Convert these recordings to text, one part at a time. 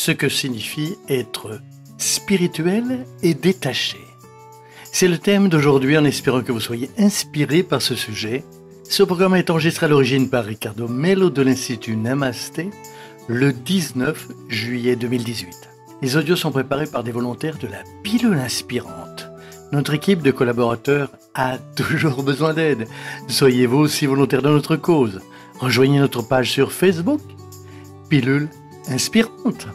ce que signifie être spirituel et détaché. C'est le thème d'aujourd'hui en espérant que vous soyez inspirés par ce sujet. Ce programme est enregistré à l'origine par Ricardo Mello de l'Institut Namasté le 19 juillet 2018. Les audios sont préparés par des volontaires de la pilule inspirante. Notre équipe de collaborateurs a toujours besoin d'aide. Soyez vous aussi volontaires de notre cause. Rejoignez notre page sur Facebook, Pilule Inspirante.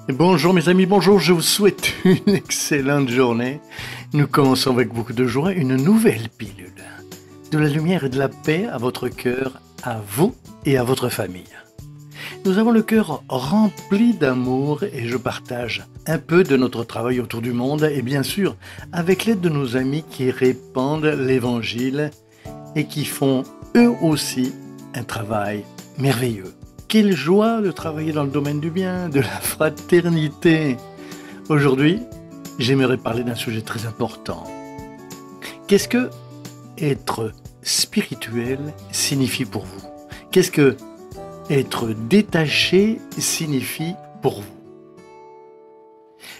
Bonjour mes amis, bonjour, je vous souhaite une excellente journée. Nous commençons avec beaucoup de joie une nouvelle pilule. De la lumière et de la paix à votre cœur, à vous et à votre famille. Nous avons le cœur rempli d'amour et je partage un peu de notre travail autour du monde et bien sûr avec l'aide de nos amis qui répandent l'évangile et qui font eux aussi un travail merveilleux. Quelle joie de travailler dans le domaine du bien, de la fraternité. Aujourd'hui, j'aimerais parler d'un sujet très important. Qu'est-ce que être spirituel signifie pour vous? Qu'est-ce que être détaché signifie pour vous?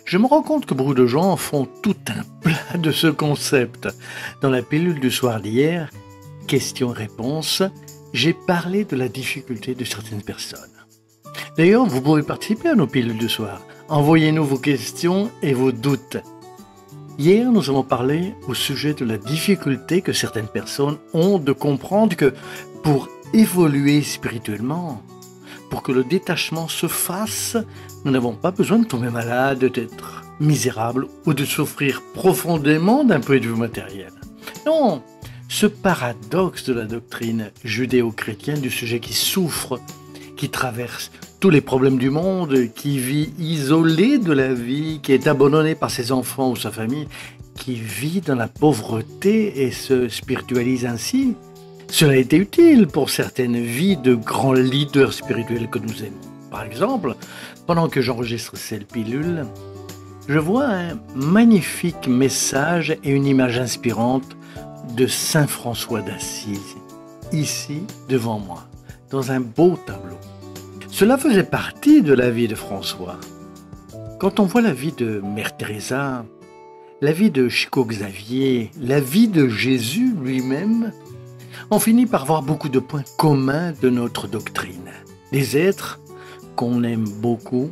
Je me rends compte que beaucoup de gens font tout un plat de ce concept. Dans la pilule du soir d'hier, questions-réponses, j'ai parlé de la difficulté de certaines personnes. D'ailleurs, vous pouvez participer à nos pilules du soir. Envoyez-nous vos questions et vos doutes. Hier, nous avons parlé au sujet de la difficulté que certaines personnes ont de comprendre que pour évoluer spirituellement, pour que le détachement se fasse, nous n'avons pas besoin de tomber malade, d'être misérable ou de souffrir profondément d'un point de vue matériel. Non, ce paradoxe de la doctrine judéo-chrétienne du sujet qui souffre, qui traverse tous les problèmes du monde, qui vit isolé de la vie, qui est abandonné par ses enfants ou sa famille, qui vit dans la pauvreté et se spiritualise ainsi, cela a été utile pour certaines vies de grands leaders spirituels que nous aimons. Par exemple, pendant que j'enregistre cette pilule, je vois un magnifique message et une image inspirante de Saint François d'Assise, ici devant moi, dans un beau tableau. Cela faisait partie de la vie de François. Quand on voit la vie de Mère Teresa, la vie de Chico Xavier, la vie de Jésus lui-même, on finit par voir beaucoup de points communs de notre doctrine. Des êtres qu'on aime beaucoup,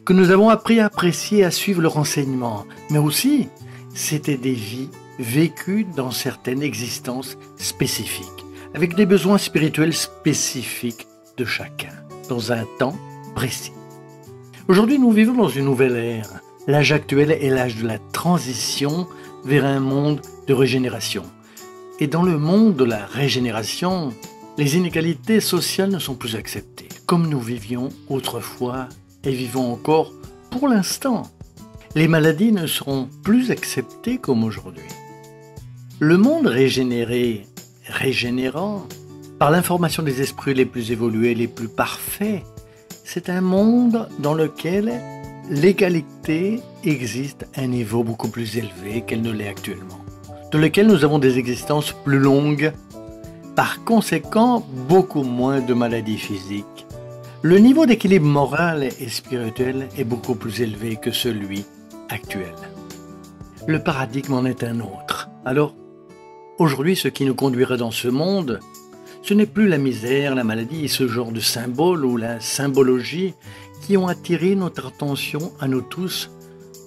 que nous avons appris à apprécier, à suivre leur enseignement, mais aussi, c'était des vies vécues dans certaines existences spécifiques, avec des besoins spirituels spécifiques de chacun, dans un temps précis. Aujourd'hui, nous vivons dans une nouvelle ère. L'âge actuel est l'âge de la transition vers un monde de régénération. Et dans le monde de la régénération, les inégalités sociales ne sont plus acceptées, comme nous vivions autrefois et vivons encore pour l'instant. Les maladies ne seront plus acceptées comme aujourd'hui. Le monde régénéré, régénérant, par l'information des esprits les plus évolués, les plus parfaits, c'est un monde dans lequel l'égalité existe à un niveau beaucoup plus élevé qu'elle ne l'est actuellement, dans lequel nous avons des existences plus longues, par conséquent beaucoup moins de maladies physiques. Le niveau d'équilibre moral et spirituel est beaucoup plus élevé que celui actuel. Le paradigme en est un autre. Alors, aujourd'hui, ce qui nous conduirait dans ce monde, ce n'est plus la misère, la maladie et ce genre de symboles ou la symbologie qui ont attiré notre attention à nous tous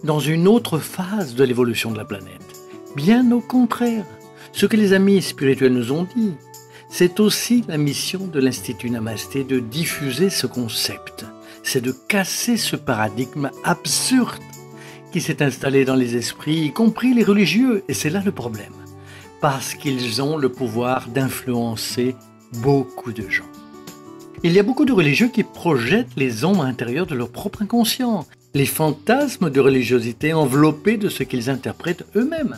dans une autre phase de l'évolution de la planète. Bien au contraire, ce que les amis spirituels nous ont dit, c'est aussi la mission de l'Institut Namasté de diffuser ce concept. C'est de casser ce paradigme absurde qui s'est installé dans les esprits, y compris les religieux. Et c'est là le problème, parce qu'ils ont le pouvoir d'influencer beaucoup de gens. Il y a beaucoup de religieux qui projettent les ombres intérieures de leur propre inconscient, les fantasmes de religiosité enveloppés de ce qu'ils interprètent eux-mêmes.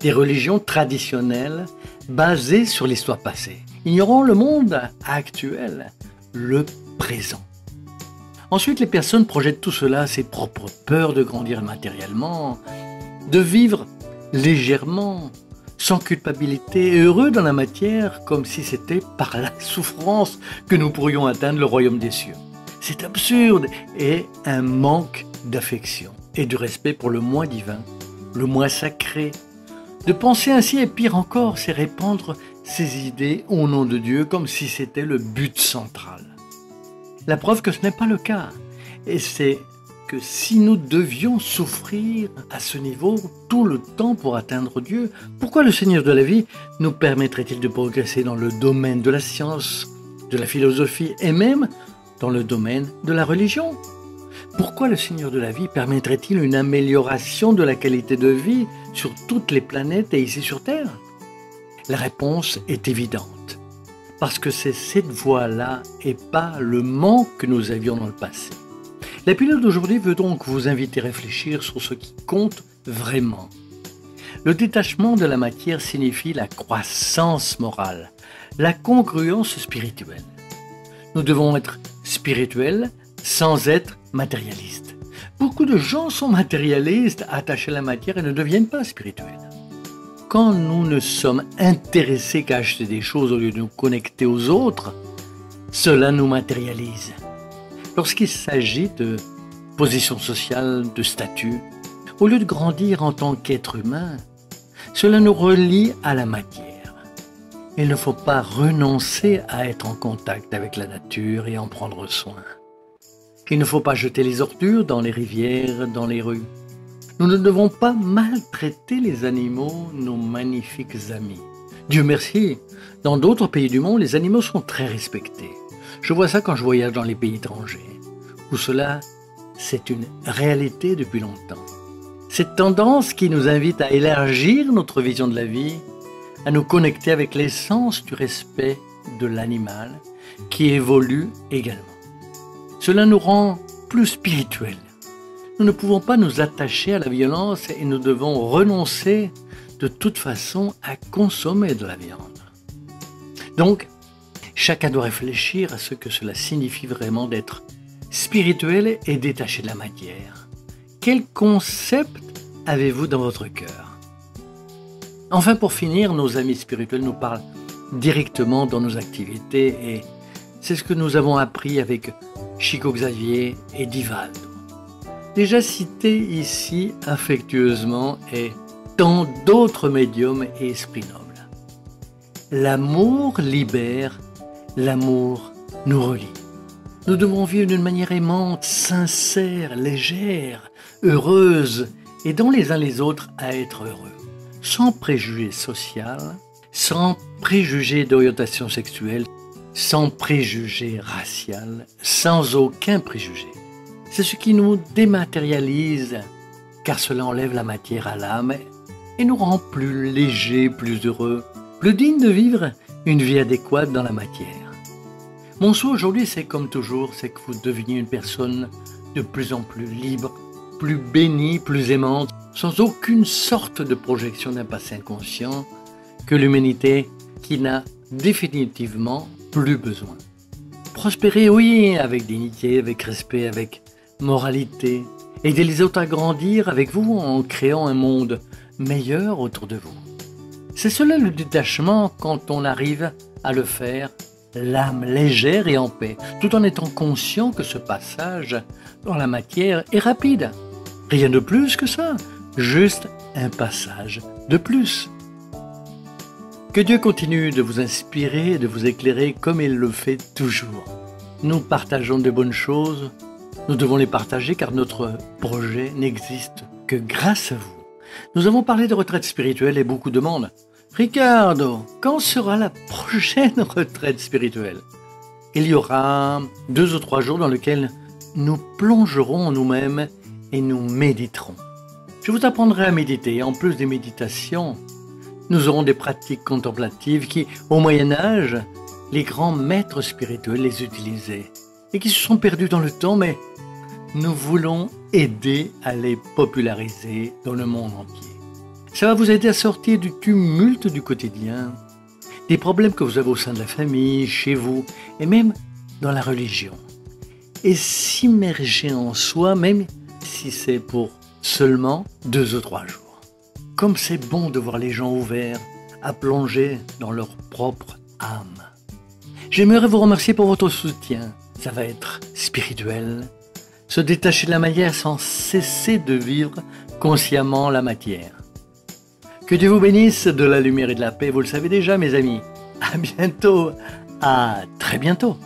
Des religions traditionnelles basées sur l'histoire passée, ignorant le monde actuel, le présent. Ensuite, les personnes projettent tout cela à ses propres peurs de grandir matériellement, de vivre légèrement, sans culpabilité et heureux dans la matière, comme si c'était par la souffrance que nous pourrions atteindre le royaume des cieux. C'est absurde et un manque d'affection et de respect pour le moi divin, le moi sacré. De penser ainsi, et pire encore, c'est répandre ses idées au nom de Dieu comme si c'était le but central. La preuve que ce n'est pas le cas. Et c'est que si nous devions souffrir à ce niveau tout le temps pour atteindre Dieu, pourquoi le Seigneur de la vie nous permettrait-il de progresser dans le domaine de la science, de la philosophie et même dans le domaine de la religion? Pourquoi le Seigneur de la vie permettrait-il une amélioration de la qualité de vie sur toutes les planètes et ici sur Terre? La réponse est évidente. Parce que c'est cette voie-là et pas le manque que nous avions dans le passé. La pilule d'aujourd'hui veut donc vous inviter à réfléchir sur ce qui compte vraiment. Le détachement de la matière signifie la croissance morale, la congruence spirituelle. Nous devons être spirituels sans être matérialistes. Beaucoup de gens sont matérialistes, attachés à la matière et ne deviennent pas spirituels. Quand nous ne sommes intéressés qu'à acheter des choses au lieu de nous connecter aux autres, cela nous matérialise. Lorsqu'il s'agit de position sociale, de statut, au lieu de grandir en tant qu'être humain, cela nous relie à la matière. Il ne faut pas renoncer à être en contact avec la nature et en prendre soin. Il ne faut pas jeter les ordures dans les rivières, dans les rues. Nous ne devons pas maltraiter les animaux, nos magnifiques amis. Dieu merci, dans d'autres pays du monde, les animaux sont très respectés. Je vois ça quand je voyage dans les pays étrangers, où cela, c'est une réalité depuis longtemps. Cette tendance qui nous invite à élargir notre vision de la vie, à nous connecter avec l'essence du respect de l'animal, qui évolue également. Cela nous rend plus spirituels. Nous ne pouvons pas nous attacher à la violence et nous devons renoncer de toute façon à consommer de la viande. Donc, chacun doit réfléchir à ce que cela signifie vraiment d'être spirituel et détaché de la matière. Quel concept avez-vous dans votre cœur? Enfin, pour finir, nos amis spirituels nous parlent directement dans nos activités et c'est ce que nous avons appris avec Chico Xavier et Divaldo. Déjà cité ici affectueusement et tant d'autres médiums et esprits nobles. L'amour libère, l'amour nous relie. Nous devons vivre d'une manière aimante, sincère, légère, heureuse, aidant les uns les autres à être heureux, sans préjugés social, sans préjugés d'orientation sexuelle, sans préjugés racial, sans aucun préjugé. C'est ce qui nous dématérialise, car cela enlève la matière à l'âme et nous rend plus légers, plus heureux, plus dignes de vivre une vie adéquate dans la matière. Mon souhait aujourd'hui, c'est comme toujours, c'est que vous deveniez une personne de plus en plus libre, plus bénie, plus aimante, sans aucune sorte de projection d'un passé inconscient que l'humanité qui n'a définitivement plus besoin. Prospérer, oui, avec dignité, avec respect, avec moralité. Aider les autres à grandir avec vous en créant un monde meilleur autour de vous. C'est cela le détachement quand on arrive à le faire, l'âme légère et en paix, tout en étant conscient que ce passage dans la matière est rapide. Rien de plus que ça, juste un passage de plus. Que Dieu continue de vous inspirer et de vous éclairer comme il le fait toujours. Nous partageons de bonnes choses, nous devons les partager car notre projet n'existe que grâce à vous. Nous avons parlé de retraite spirituelle et beaucoup demandent « Ricardo, quand sera la prochaine retraite spirituelle ?» Il y aura 2 ou 3 jours dans lesquels nous plongerons en nous-mêmes et nous méditerons. Je vous apprendrai à méditer. En plus des méditations, nous aurons des pratiques contemplatives qui, au Moyen-Âge, les grands maîtres spirituels les utilisaient et qui se sont perdus dans le temps, mais nous voulons aider à les populariser dans le monde entier. Ça va vous aider à sortir du tumulte du quotidien, des problèmes que vous avez au sein de la famille, chez vous, et même dans la religion. Et s'immerger en soi, même si c'est pour seulement 2 ou 3 jours. Comme c'est bon de voir les gens ouverts à plonger dans leur propre âme. J'aimerais vous remercier pour votre soutien. ça va être spirituel. Se détacher de la matière sans cesser de vivre consciemment la matière. Que Dieu vous bénisse de la lumière et de la paix, vous le savez déjà mes amis. À bientôt, à très bientôt.